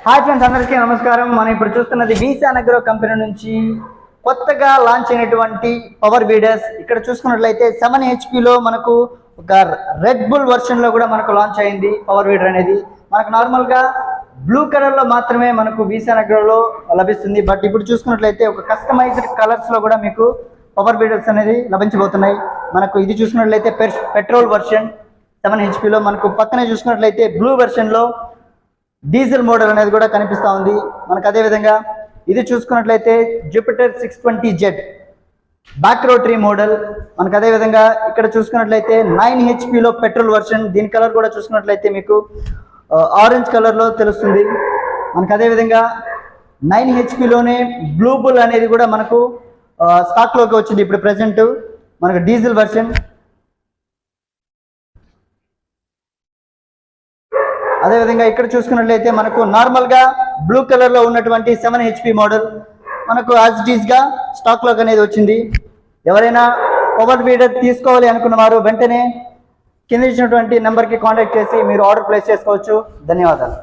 Hi friends, అందరికీ నమస్కారం. మనం ఇప్పుడు చూస్తున్నది వీసాన్ అగ్రో కంపెనీ నుంచి కొత్తగా లాంచ్ అయినటువంటి పవర్ వీడర్స్. ఇక్కడ చూసుకున్నట్లయితే 7 HP మనకు ఒక రెడ్ బుల్ వర్షన్ లో కూడా మనకు లాంచ్ అయింది పవర్ వీడర్ అనేది. మనకు నార్మల్ గా బ్లూ కలర్ లో మాత్రమే మనకు వీసాన్ అగ్రోలో లభిస్తుంది. బట్ ఇప్పుడు చూసుకున్నట్లయితే ఒక కస్టమైజ్డ్ కలర్స్ లో కూడా మీకు పవర్ వీడర్స్ అనేది లభించబోతున్నాయి. మనకు ఇది చూసుకున్నట్లయితే పెట్రోల్ వర్షన్ 7 HP మనకు పక్కనే చూసుకున్నట్లయితే బ్లూ వెర్షన్ లో డీజిల్ మోడల్ అనేది కూడా కనిపిస్తూ ఉంది మనకు. అదేవిధంగా ఇది చూసుకున్నట్లయితే Jupiter 620Z back rotary model మనకు. అదేవిధంగా ఇక్కడ చూసుకున్నట్లయితే 9 HP పెట్రోల్ వర్షన్. దీని కలర్ కూడా చూసుకున్నట్లయితే మీకు ఆరెంజ్ కలర్లో తెలుస్తుంది మనకు. అదేవిధంగా 9 HP బ్లూ బుల్ అనేది కూడా మనకు స్టాక్లోకి వచ్చింది ఇప్పుడు ప్రజెంట్ మనకు డీజిల్ వర్షన్. అదేవిధంగా ఇక్కడ చూసుకున్నట్లయితే మనకు నార్మల్గా బ్లూ కలర్లో ఉన్నటువంటి 7 HP మోడల్ మనకు యాజ్ ఇట్ ఈస్గా స్టాక్లోకి అనేది వచ్చింది. ఎవరైనా పవర్ వీడర్ తీసుకోవాలి అనుకున్న వారు వెంటనే కింద ఇచ్చినటువంటి నెంబర్కి కాంటాక్ట్ చేసి మీరు ఆర్డర్ ప్లేస్ చేసుకోవచ్చు. ధన్యవాదాలు.